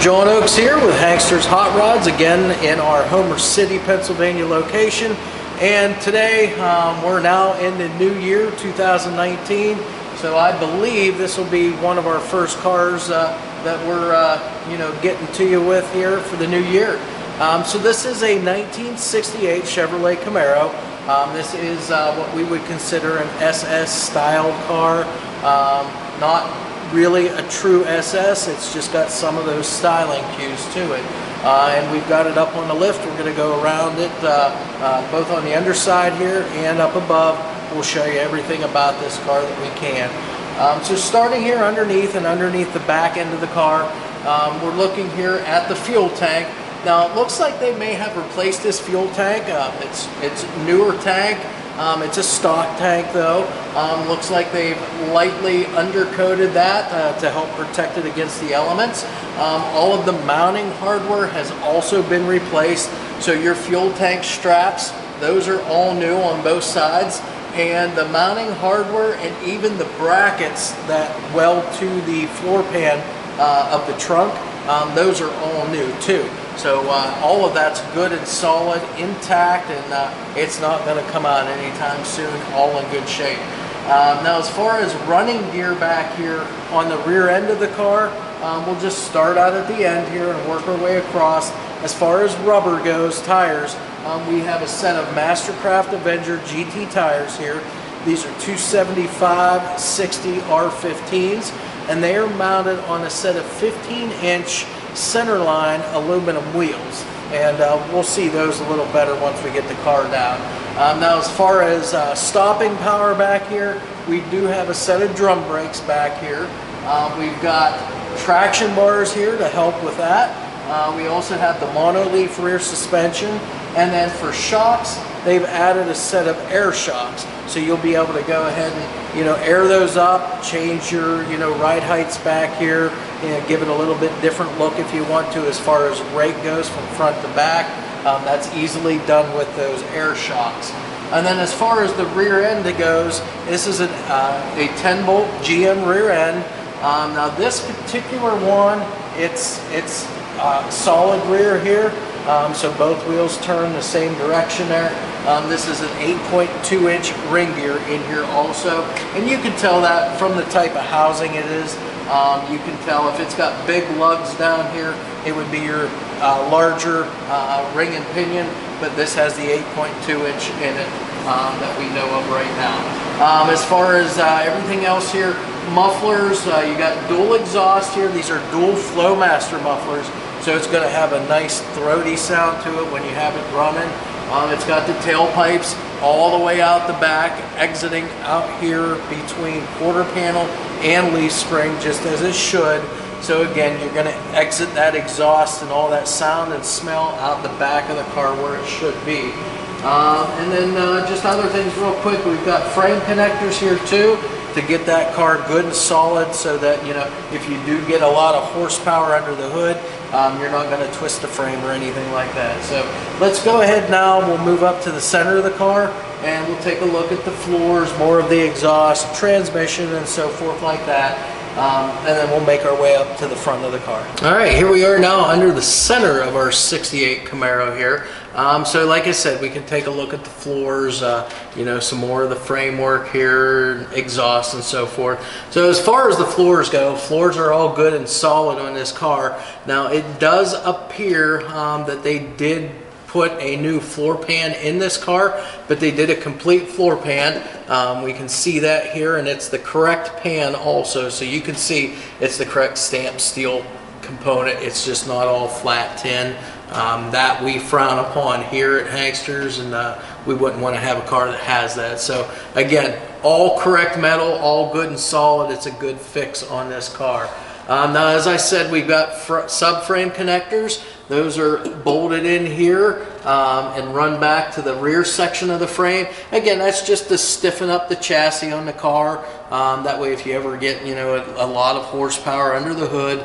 John Oakes here with Hanksters Hot Rods, again in our Homer City, Pennsylvania location. And today we're now in the new year, 2019. So I believe this will be one of our first cars that we're getting to you with here for the new year. So this is a 1968 Chevrolet Camaro. This is what we would consider an SS style car. Not really a true SS, it's just got some of those styling cues to it. And we've got it up on the lift. We're going to go around it both on the underside here and up above. We'll show you everything about this car that we can. So starting here underneath the back end of the car, we're looking here at the fuel tank. Now it looks like they may have replaced this fuel tank. It's a newer tank. It's a stock tank though. Looks like they've lightly undercoated that to help protect it against the elements. All of the mounting hardware has also been replaced. So your fuel tank straps, those are all new on both sides. And the mounting hardware and even the brackets that weld to the floor pan of the trunk, those are all new too. So all of that's good and solid, intact, and it's not going to come out anytime soon, all in good shape. Now as far as running gear back here on the rear end of the car, we'll just start out at the end here and work our way across. As far as rubber goes, tires, we have a set of Mastercraft Avenger GT tires here. These are 275/60 R15s, and they are mounted on a set of 15-inch centerline aluminum wheels, and we'll see those a little better once we get the car down. Now as far as stopping power back here, we do have a set of drum brakes back here. We've got traction bars here to help with that. We also have the monoleaf rear suspension, and then for shocks they've added a set of air shocks, so you'll be able to go ahead and air those up, change your ride heights back here, give it a little bit different look if you want to as far as rake goes from front to back. That's easily done with those air shocks. And then as far as the rear end goes, this is a 10-bolt GM rear end. Now this particular one, it's solid rear here, so both wheels turn the same direction there. This is an 8.2-inch ring gear in here also, and you can tell that from the type of housing it is. You can tell if it's got big lugs down here, it would be your larger ring and pinion, but this has the 8.2-inch in it that we know of right now. As far as everything else here, mufflers, you got dual exhaust here. These are dual Flowmaster mufflers, so it's going to have a nice throaty sound to it when you have it running. It's got the tailpipes all the way out the back, exiting out here between quarter panel and leaf spring, just as it should. So again, you're going to exit that exhaust and all that sound and smell out the back of the car where it should be. And then just other things real quick, we've got frame connectors here too to get that car good and solid, so that if you do get a lot of horsepower under the hood, you're not going to twist the frame or anything like that. So let's go ahead now, we'll move up to the center of the car and we'll take a look at the floors, more of the exhaust, transmission, and so forth like that. And then we'll make our way up to the front of the car. Alright, here we are now under the center of our 68 Camaro here. So like I said, we can take a look at the floors, some more of the framework here, exhaust and so forth. So as far as the floors go, floors are all good and solid on this car. Now it does appear that they did put a new floor pan in this car, but they did a complete floor pan. We can see that here, and it's the correct pan also, so you can see it's the correct stamped steel component. It's just not all flat tin. That we frown upon here at Hanksters, and we wouldn't want to have a car that has that. So again, all correct metal, all good and solid. It's a good fix on this car. Now as I said, we've got subframe connectors. Those are bolted in here and run back to the rear section of the frame. Again, that's just to stiffen up the chassis on the car. That way if you ever get a lot of horsepower under the hood,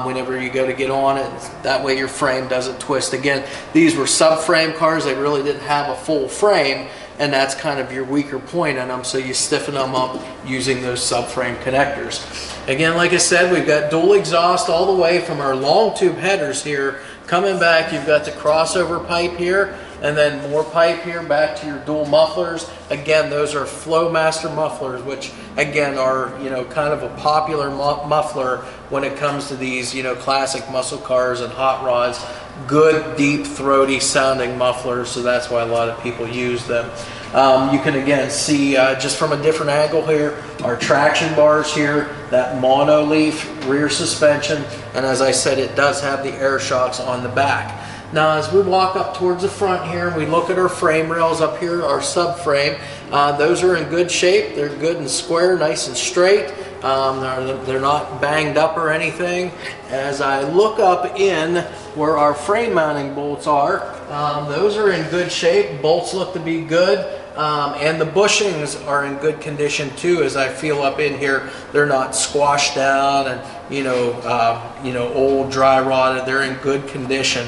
whenever you go to get on it, that way your frame doesn't twist. Again, these were subframe cars. They really didn't have a full frame, and that's kind of your weaker point in them, so you stiffen them up using those subframe connectors. Again, like I said, we've got dual exhaust all the way from our long tube headers here. Coming back, you've got the crossover pipe here, and then more pipe here back to your dual mufflers. Again, those are Flowmaster mufflers, which again are, you know, kind of a popular muffler when it comes to these, you know, classic muscle cars and hot rods. Good, deep, throaty sounding mufflers, so that's why a lot of people use them. You can again see just from a different angle here, our traction bars here, that monoleaf rear suspension, and as I said, it does have the air shocks on the back. Now as we walk up towards the front here and we look at our frame rails up here, our subframe, those are in good shape. They're good and square, nice and straight. They're not banged up or anything. As I look up in where our frame mounting bolts are, those are in good shape. Bolts look to be good. And the bushings are in good condition too. As I feel up in here, they're not squashed down and old, dry rotted. They're in good condition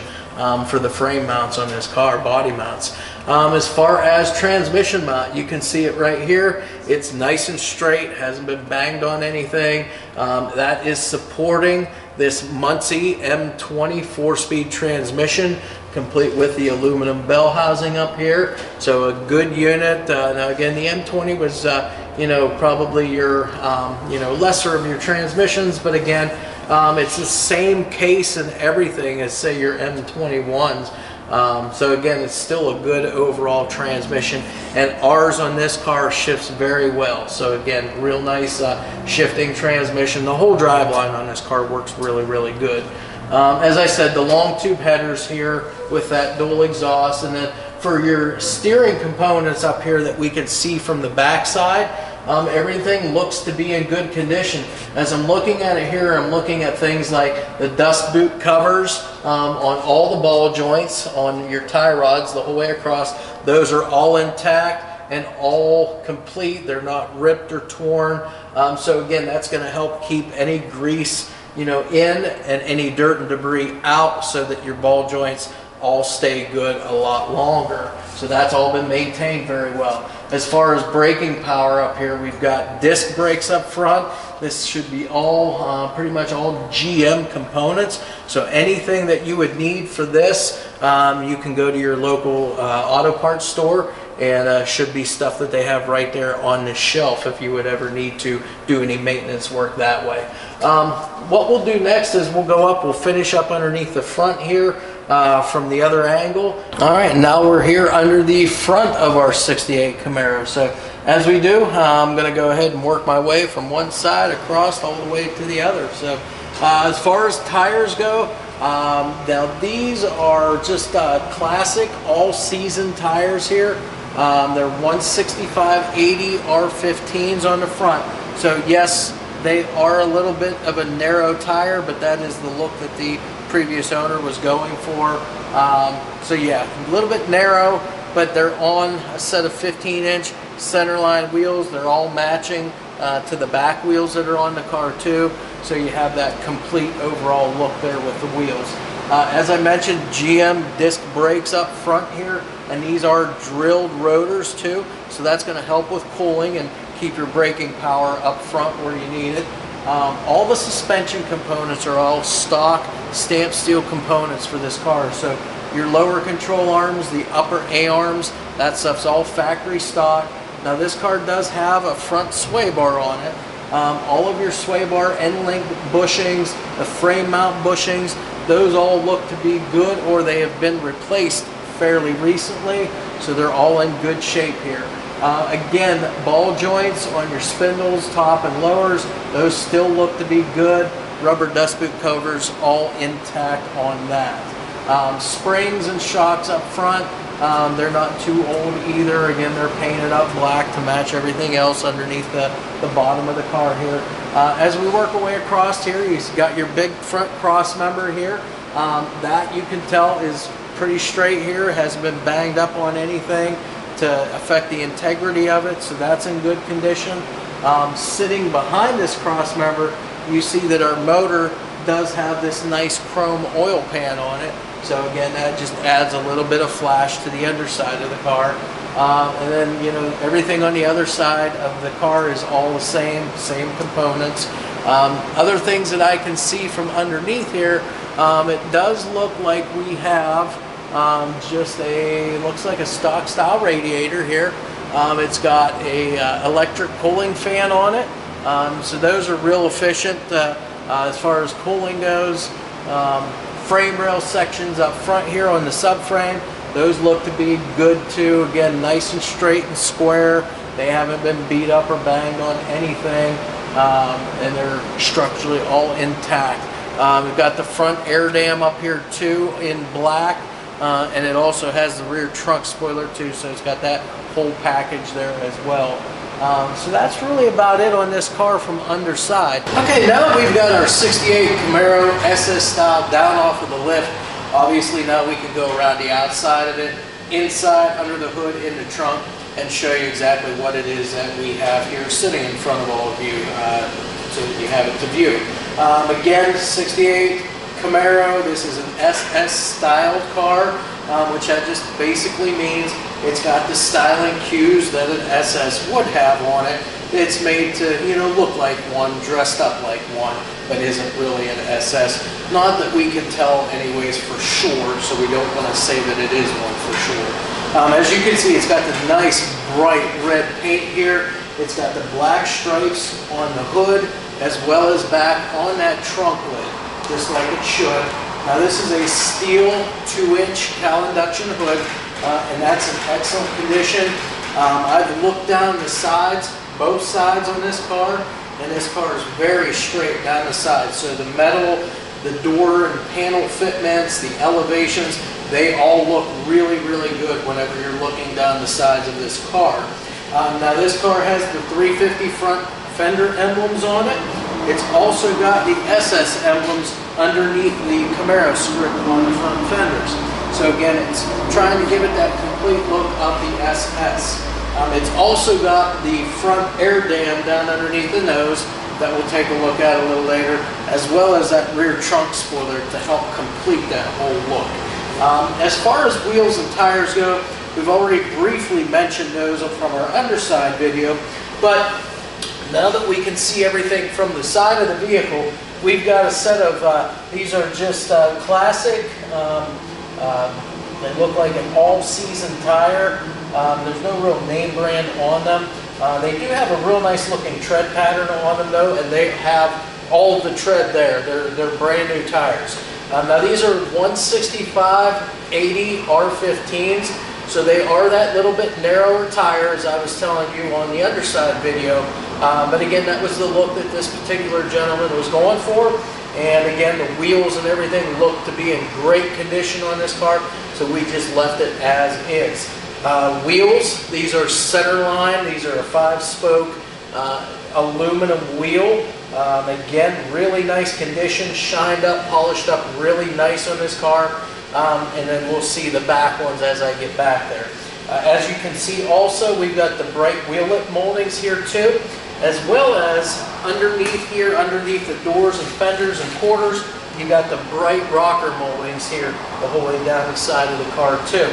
for the frame mounts on this car, body mounts. As far as transmission mount, you can see it right here. It's nice and straight, hasn't been banged on anything. That is supporting this Muncie M20 4-speed transmission, complete with the aluminum bell housing up here. So a good unit. Now again, the M20 was probably your lesser of your transmissions, but again, it's the same case and everything as say your M21s. So again, it's still a good overall transmission, and ours on this car shifts very well. So again, real nice shifting transmission. The whole driveline on this car works really, really good. As I said, the long tube headers here with that dual exhaust, and then for your steering components up here that we can see from the back side, everything looks to be in good condition. As I'm looking at it here, I'm looking at things like the dust boot covers on all the ball joints on your tie rods the whole way across. Those are all intact and all complete. They're not ripped or torn. So again, that's going to help keep any grease in and any dirt and debris out, so that your ball joints all stay good a lot longer. So that's all been maintained very well. As far as braking power up here, we've got disc brakes up front. This should be all pretty much all GM components. So anything that you would need for this, you can go to your local auto parts store, and should be stuff that they have right there on the shelf if you would ever need to do any maintenance work that way. What we'll do next is we'll go up, we'll finish up underneath the front here from the other angle. All right, now we're here under the front of our 68 Camaro. So as we do, I'm going to go ahead and work my way from one side across all the way to the other. So as far as tires go, now these are just classic all-season tires here. They're 165/80 R15s on the front. So yes, they are a little bit of a narrow tire, but that is the look that the previous owner was going for. So yeah, a little bit narrow, but they're on a set of 15-inch centerline wheels. They're all matching to the back wheels that are on the car too. So you have that complete overall look there with the wheels. As I mentioned, GM disc brakes up front here, and these are drilled rotors too. So that's going to help with cooling and keep your braking power up front where you need it. All the suspension components are all stock stamped steel components for this car. So your lower control arms, the upper A-arms, that stuff's all factory stock. Now this car does have a front sway bar on it. All of your sway bar end link bushings, the frame mount bushings, those all look to be good, or they have been replaced fairly recently. So they're all in good shape here. Again, ball joints on your spindles, top and lowers, those still look to be good. Rubber dust boot covers all intact on that. Springs and shocks up front, they're not too old either. Again, they're painted up black to match everything else underneath the bottom of the car here. As we work our way across here, you've got your big front cross member here. That you can tell is pretty straight here, hasn't been banged up on anything to affect the integrity of it, so that's in good condition. Sitting behind this cross member, you see that our motor does have this nice chrome oil pan on it. So again, that just adds a little bit of flash to the underside of the car. And then, you know, everything on the other side of the car is all the same components. Other things that I can see from underneath here, it does look like we have just looks like a stock style radiator here. It's got a electric cooling fan on it. So those are real efficient as far as cooling goes. Frame rail sections up front here on the subframe, those look to be good too. Again, nice and straight and square. They haven't been beat up or banged on anything, and they're structurally all intact. We've got the front air dam up here too in black, and it also has the rear trunk spoiler too, so it's got that whole package there as well. So that's really about it on this car from underside. Okay, now that we've got our 68 Camaro SS style down off of the lift, obviously now we can go around the outside of it, inside, under the hood, in the trunk, and show you exactly what it is that we have here sitting in front of all of you, so that you have it to view. Again, 68 Camaro, this is an SS styled car, which that just basically means it's got the styling cues that an SS would have on it. It's made to, you know, look like one, dressed up like one, but isn't really an SS. Not that we can tell anyways for sure, so we don't want to say that it is one for sure. As you can see, it's got the nice bright red paint here. It's got the black stripes on the hood as well as back on that trunk lid, just like it should. Now this is a steel 2-inch cowl induction hood, and that's in excellent condition. I've looked down the sides, both sides on this car, and this car is very straight down the sides. So the metal, the door and panel fitments, the elevations, they all look really, really good whenever you're looking down the sides of this car. Now this car has the 350 front fender emblems on it. It's also got the SS emblems underneath the Camaro script on the front fenders. So again, it's trying to give it that complete look of the SS. It's also got the front air dam down underneath the nose that we'll take a look at a little later, as well as that rear trunk spoiler to help complete that whole look. As far as wheels and tires go, we've already briefly mentioned those from our underside video, but now that we can see everything from the side of the vehicle, we've got a set of, these are just classic, they look like an all-season tire. There's no real name brand on them. They do have a real nice looking tread pattern on them though, and they have all of the tread there. They're brand new tires. Now these are 165/80 R15s, so they are that little bit narrower tire as I was telling you on the underside video. But again, that was the look that this particular gentleman was going for. And again, the wheels and everything look to be in great condition on this car, so we just left it as is. Wheels, these are Centerline. These are a 5-spoke aluminum wheel. Again, really nice condition, shined up, polished up, really nice on this car. And then we'll see the back ones as I get back there. As you can see also, we've got the bright wheel lip moldings here too, as well as underneath here, underneath the doors and fenders and quarters, you got the bright rocker moldings here the whole way down the side of the car too.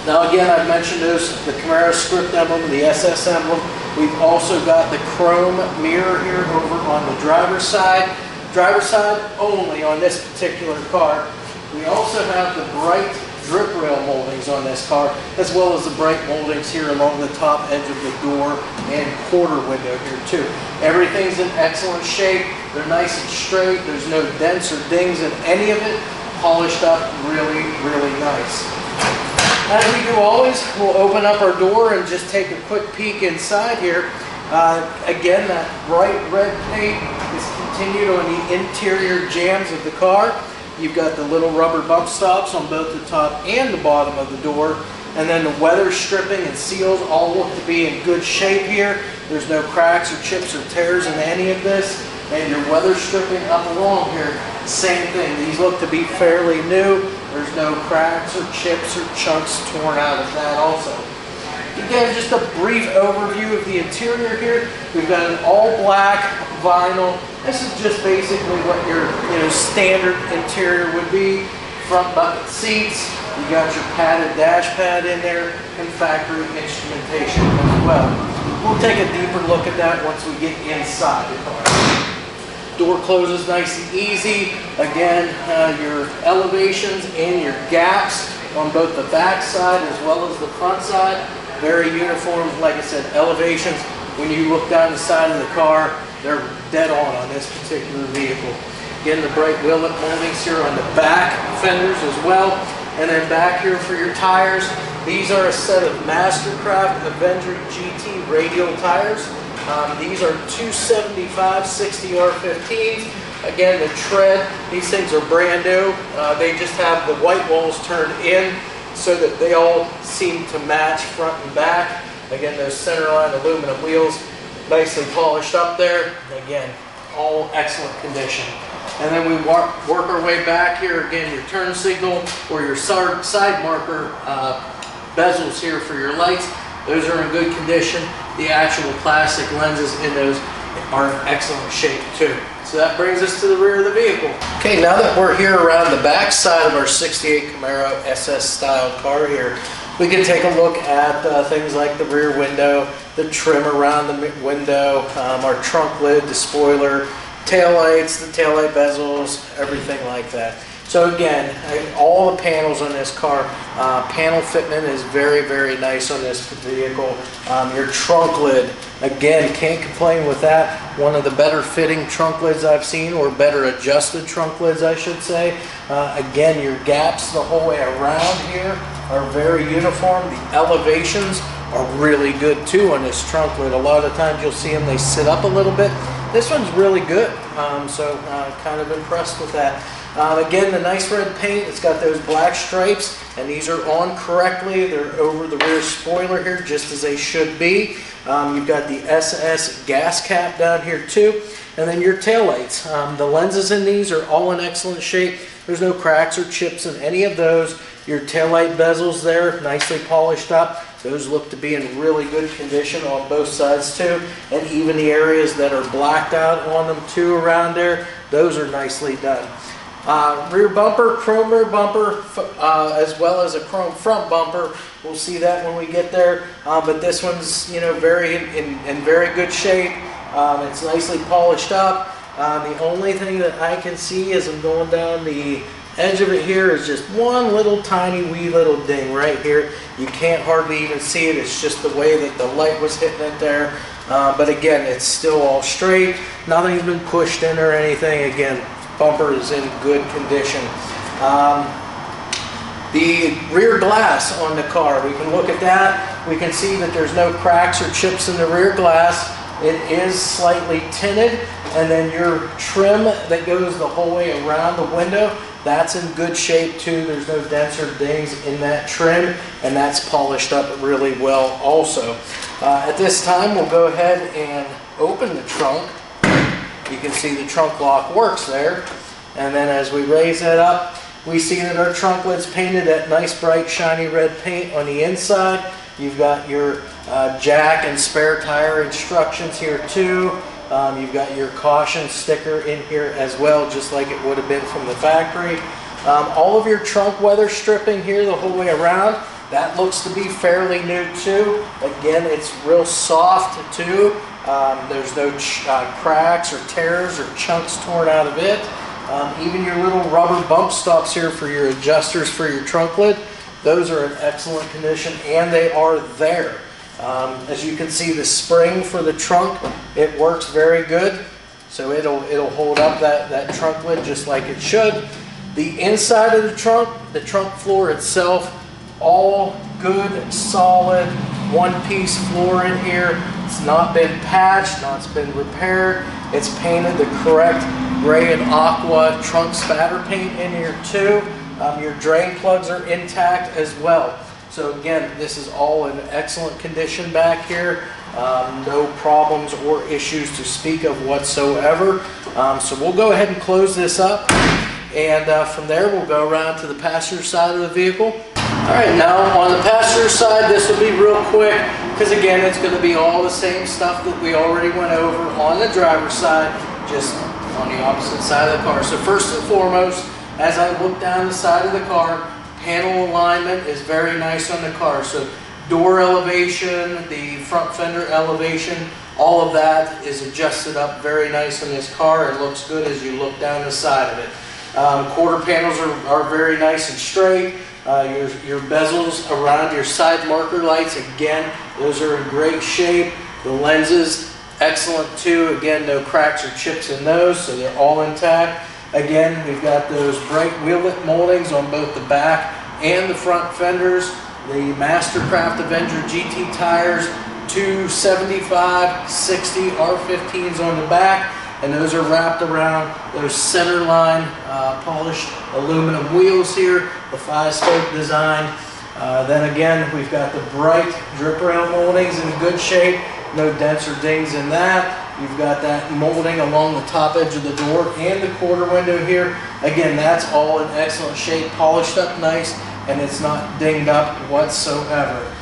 Now again, I've mentioned those, the Camaro script emblem, the SS emblem. We've also got the chrome mirror here over on the driver's side. Driver's side only on this particular car. We also have the bright drip rail moldings on this car, as well as the bright moldings here along the top edge of the door and quarter window here too. Everything's in excellent shape. They're nice and straight. There's no dents or dings in any of it. Polished up, really, really nice. As we do always, we'll open up our door and just take a quick peek inside here. Again, that bright red paint is continued on the interior jambs of the car. You've got the little rubber bump stops on both the top and the bottom of the door. And then the weather stripping and seals all look to be in good shape here. There's no cracks or chips or tears in any of this. And your weather stripping up along here, same thing. These look to be fairly new. There's no cracks or chips or chunks torn out of that also. Again, just a brief overview of the interior here. We've got an all black vinyl. This is just basically what your standard interior would be. front bucket seats. You got your padded dash pad in there and factory instrumentation as well. We'll take a deeper look at that once we get inside the car. Door closes nice and easy. Again, your elevations and your gaps on both the back side as well as the front side, very uniform. Like I said, elevations, when you look down the side of the car, they're dead on this particular vehicle. Again, the bright wheel moldings here on the back fenders as well. And then back here for your tires, these are a set of Mastercraft Avenger GT radial tires. These are 275 60R15s. Again, the tread, these things are brand new. They just have the white walls turned in so that they all seem to match front and back. Again, those centerline aluminum wheels, nicely polished up there. Again, all excellent condition. And then we work our way back here. Again, your turn signal or your side marker bezels here for your lights. Those are in good condition. The actual plastic lenses in those are in excellent shape too. So that brings us to the rear of the vehicle. Okay, now that we're here around the back side of our 68 Camaro SS style car here, we can take a look at things like the rear window, the trim around the window, our trunk lid, the spoiler, taillights, the taillight bezels, everything like that. So again, all the panels on this car, panel fitment is very, very nice on this vehicle. Your trunk lid, again, can't complain with that. One of the better fitting trunk lids I've seen, or better adjusted trunk lids, I should say. Again, your gaps the whole way around here are very uniform. The elevations are really good too on this trunk lid. A lot of times you'll see them, they sit up a little bit. This one's really good, so kind of impressed with that. Again, the nice red paint, it's got those black stripes, and these are on correctly. They're over the rear spoiler here, just as they should be. You've got the SS gas cap down here too, and then your taillights. The lenses in these are all in excellent shape. There's no cracks or chips in any of those. Your taillight bezels there, nicely polished up. Those look to be in really good condition on both sides too. And even the areas that are blacked out on them too around there, those are nicely done. Rear bumper, chrome rear bumper, as well as a chrome front bumper. We'll see that when we get there. But this one's, you know, very in very good shape. It's nicely polished up. The only thing that I can see as I'm going down the edge of it here is just one little tiny wee little ding right here. You can't hardly even see it. It's just the way that the light was hitting it there. But again, it's still all straight. Nothing's been pushed in or anything. Again, bumper is in good condition. The rear glass on the car, we can look at that. We can see that there's no cracks or chips in the rear glass. It is slightly tinted, and then your trim that goes the whole way around the window, that's in good shape too. There's no dents or dings in that trim, and that's polished up really well also. At this time, we'll go ahead and open the trunk. You can see the trunk lock works there. And then as we raise that up, we see that our trunk lid's painted that nice bright shiny red paint on the inside. You've got your jack and spare tire instructions here too. You've got your caution sticker in here as well, just like it would have been from the factory. All of your trunk weather stripping here the whole way around, that looks to be fairly new too. Again, it's real soft too. There's no cracks or tears or chunks torn out of it. Even your little rubber bump stops here for your adjusters for your trunk lid, those are in excellent condition, and they are there. As you can see, the spring for the trunk, it works very good. So it'll hold up that trunk lid just like it should. The inside of the trunk floor itself, all good, solid, one-piece floor in here. It's not been patched, not been repaired. It's painted the correct gray and aqua trunk spatter paint in here too. Your drain plugs are intact as well. So again, this is all in excellent condition back here. No problems or issues to speak of whatsoever. So we'll go ahead and close this up. And from there, we'll go around to the passenger side of the vehicle. All right, now on the passenger side, this will be real quick because again, it's going to be all the same stuff that we already went over on the driver's side, just on the opposite side of the car. So first and foremost, as I look down the side of the car, panel alignment is very nice on the car. So door elevation, the front fender elevation, all of that is adjusted up very nice on this car. It looks good as you look down the side of it. Quarter panels are very nice and straight. Your bezels around your side marker lights, again, those are in great shape. The lenses, excellent too. Again, no cracks or chips in those, so they're all intact. Again, we've got those bright wheellet moldings on both the back and the front fenders. The Mastercraft Avenger GT tires, 275, 60 R15s on the back, and those are wrapped around those centerline polished aluminum wheels here, the 5-spoke design. Then again, we've got the bright drip rail moldings in good shape, no dents or dings in that. You've got that molding along the top edge of the door and the quarter window here. Again, that's all in excellent shape, polished up nice, and it's not dinged up whatsoever.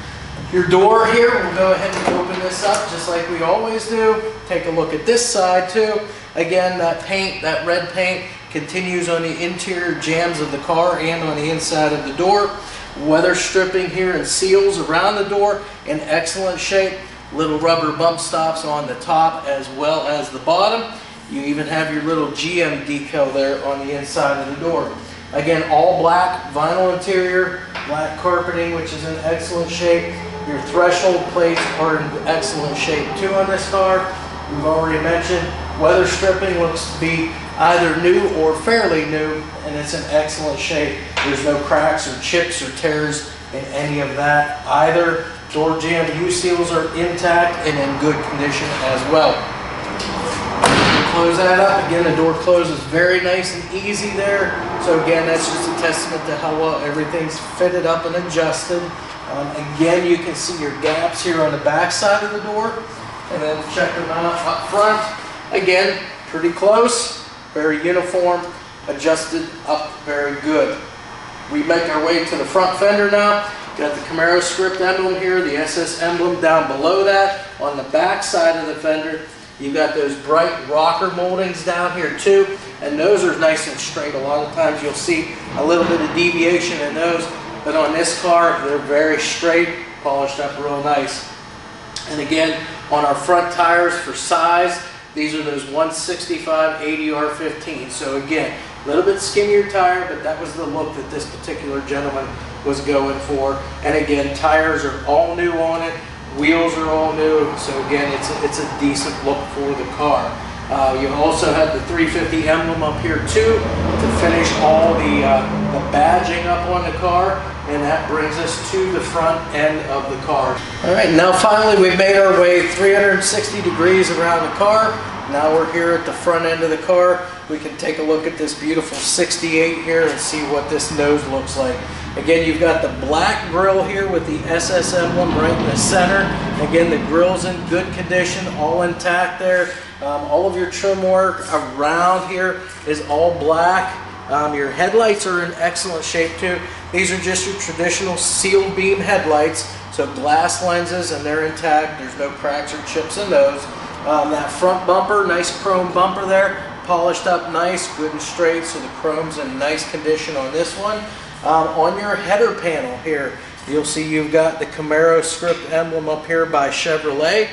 Your door here, we'll go ahead and open this up just like we always do. Take a look at this side too. Again, that paint, that red paint, continues on the interior jambs of the car and on the inside of the door. Weather stripping here and seals around the door in excellent shape. Little rubber bump stops on the top as well as the bottom. You even have your little GM decal there on the inside of the door. Again, all black vinyl interior, black carpeting, which is in excellent shape. Your threshold plates are in excellent shape too on this car. We've already mentioned weather stripping looks to be either new or fairly new, and it's in excellent shape. There's no cracks or chips or tears in any of that either. Door jamb U-seals are intact and in good condition as well. Close that up. Again, the door closes very nice and easy there. So again, that's just a testament to how well everything's fitted up and adjusted. Again, you can see your gaps here on the back side of the door, and then check them out up front. Again, pretty close, very uniform, adjusted up very good. We make our way to the front fender now. Got the Camaro script emblem here, the SS emblem down below that. On the back side of the fender, you've got those bright rocker moldings down here too, and those are nice and straight. A lot of times you'll see a little bit of deviation in those, but on this car, they're very straight, polished up real nice. And again, on our front tires for size, these are those 165 80 R15. So again, a little bit skinnier tire, but that was the look that this particular gentleman was going for. And again, tires are all new on it, wheels are all new, so again, it's a decent look for the car. You also have the 350 emblem up here too to finish all the badging up on the car, and that brings us to the front end of the car. All right, now finally we've made our way 360 degrees around the car. Now we're here at the front end of the car. We can take a look at this beautiful 68 here and see what this nose looks like. Again, you've got the black grille here with the SS emblem right in the center. Again, the grille's in good condition, all intact there. All of your trim work around here is all black. Your headlights are in excellent shape too. These are just your traditional sealed beam headlights, so glass lenses, and they're intact. There's no cracks or chips in those. That front bumper, nice chrome bumper there, polished up nice, good and straight, so the chrome's in nice condition on this one. On your header panel here, you'll see you've got the Camaro script emblem up here by Chevrolet.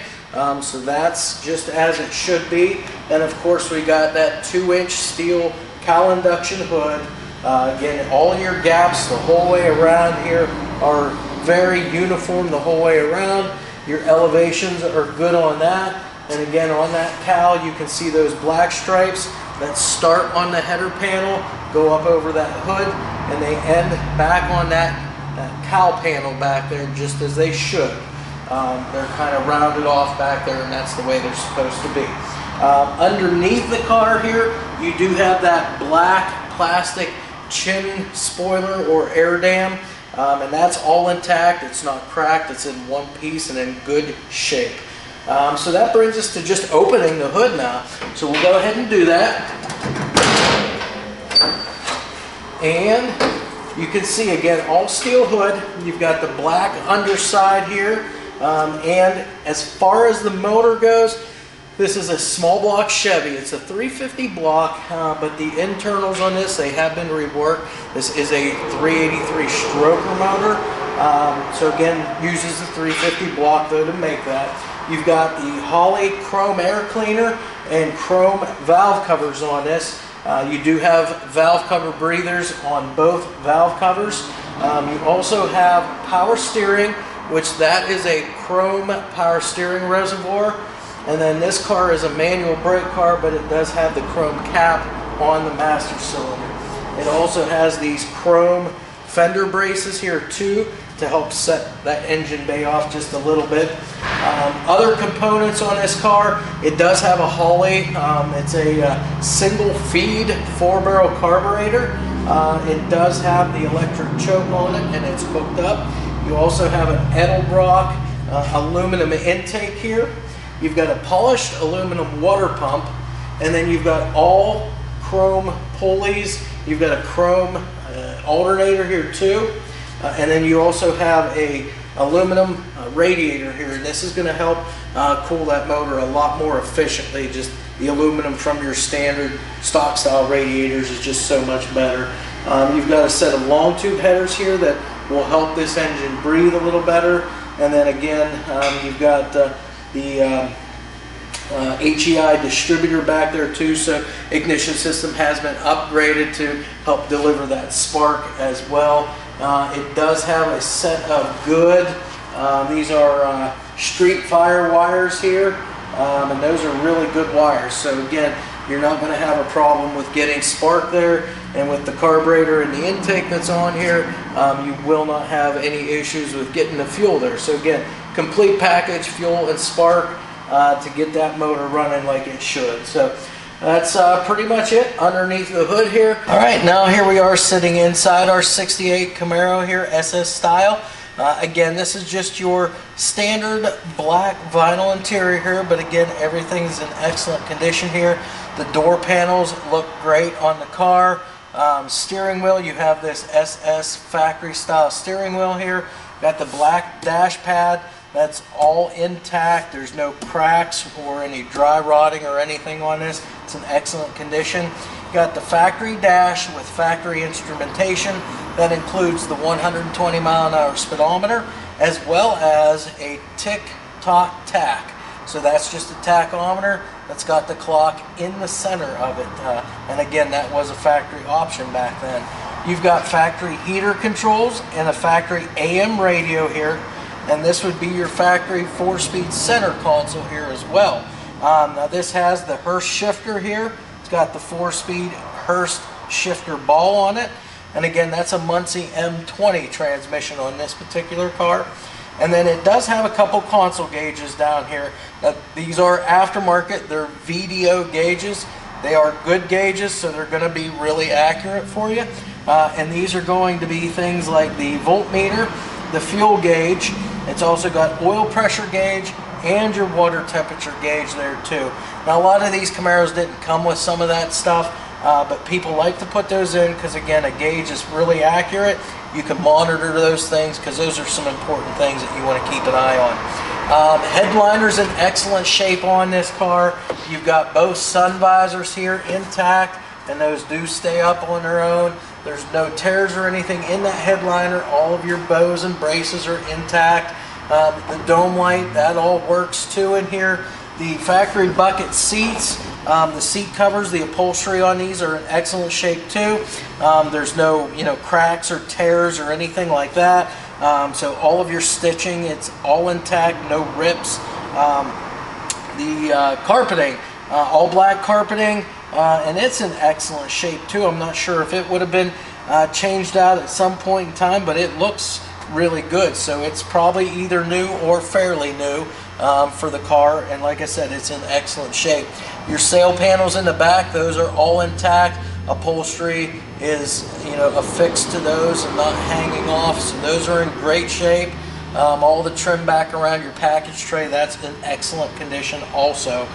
So that's just as it should be. And of course we got that 2-inch steel cowl induction hood. Again, all your gaps the whole way around here are very uniform the whole way around. Your elevations are good on that. And again, on that cowl, you can see those black stripes that start on the header panel, go up over that hood, and they end back on that cowl panel back there just as they should. They're kind of rounded off back there, and that's the way they're supposed to be. Underneath the car here, you do have that black plastic chin spoiler or air dam, and that's all intact. It's not cracked. It's in one piece and in good shape. So that brings us to just opening the hood now. So we'll go ahead and do that. And you can see again, all steel hood. You've got the black underside here. And as far as the motor goes, This is a small block Chevy. It's a 350 block, but the internals on this, they have been reworked. This is a 383 stroker motor. So again, uses the 350 block though to make that. You've got the Holley chrome air cleaner and chrome valve covers on this. You do have valve cover breathers on both valve covers. You also have power steering, which that is a chrome power steering reservoir. And then this car is a manual brake car, but it does have the chrome cap on the master cylinder. It also has these chrome fender braces here too to help set that engine bay off just a little bit. Other components on this car, it does have a Holley. It's a single feed 4-barrel carburetor. It does have the electric choke on it and it's hooked up. You also have an Edelbrock aluminum intake here. You've got a polished aluminum water pump, and then you've got all chrome pulleys. You've got a chrome alternator here too, and then you also have a aluminum radiator here, and this is going to help cool that motor a lot more efficiently. Just the aluminum from your standard stock style radiators is just so much better. You've got a set of long tube headers here that will help this engine breathe a little better, and then again you've got the HEI distributor back there too, so ignition system has been upgraded to help deliver that spark as well. It does have a set of good, these are street fire wires here, and those are really good wires. So again, you're not going to have a problem with getting spark there, and with the carburetor and the intake that's on here, you will not have any issues with getting the fuel there. So again, complete package, fuel and spark to get that motor running like it should. So that's pretty much it underneath the hood here. All right, now here we are sitting inside our 68 Camaro here, SS style. Again, this is just your standard black vinyl interior here, but again, everything's in excellent condition here. The door panels look great on the car. Steering wheel, you have this SS factory style steering wheel here. Got the black dash pad. That's all intact. There's no cracks or any dry rotting or anything on this. It's in excellent condition. Got the factory dash with factory instrumentation. That includes the 120 mile-an-hour speedometer as well as a tick-tock tack. So that's just a tachometer that's got the clock in the center of it. And again, that was a factory option back then. You've got factory heater controls and a factory AM radio here. And this would be your factory 4-speed center console here as well. Now this has the Hurst shifter here. It's got the 4-speed Hurst shifter ball on it. And again, that's a Muncie M20 transmission on this particular car. And then it does have a couple console gauges down here. Now, these are aftermarket. They're VDO gauges. They are good gauges, so they're going to be really accurate for you. And these are going to be things like the voltmeter, the fuel gauge. It's also got oil pressure gauge and your water temperature gauge there too. Now a lot of these Camaros didn't come with some of that stuff, but people like to put those in because again, a gauge is really accurate. You can monitor those things because those are some important things that you want to keep an eye on. Headliner's in excellent shape on this car. You've got both sun visors here intact, and those do stay up on their own. There's no tears or anything in that headliner. All of your bows and braces are intact. The dome light, that all works too in here. The factory bucket seats, the seat covers, the upholstery on these are in excellent shape too. There's no cracks or tears or anything like that. So all of your stitching, it's all intact, no rips. The carpeting, all black carpeting, and it's in excellent shape too. I'm not sure if it would have been changed out at some point in time, but it looks really good. So it's probably either new or fairly new for the car, and like I said, it's in excellent shape. Your sail panels in the back, those are all intact. Upholstery is affixed to those and not hanging off, so those are in great shape. All the trim back around your package tray, that's in excellent condition also.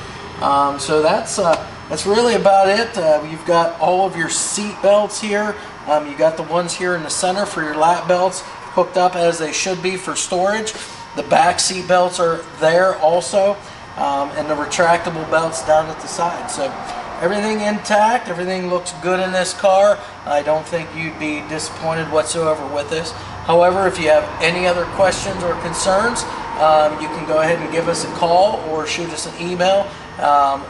So that's really about it. You've got all of your seat belts here. You got the ones here in the center for your lap belts hooked up as they should be for storage. The back seat belts are there also. and the retractable belts down at the side. So everything intact, everything looks good in this car. I don't think you'd be disappointed whatsoever with this. However, if you have any other questions or concerns, you can go ahead and give us a call or shoot us an email,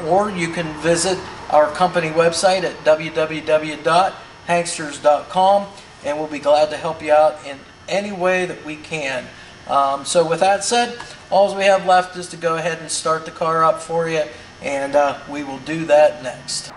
or you can visit our company website at www.hanksters.com, and we'll be glad to help you out in any way that we can. So with that said, all we have left is to go ahead and start the car up for you, and we will do that next.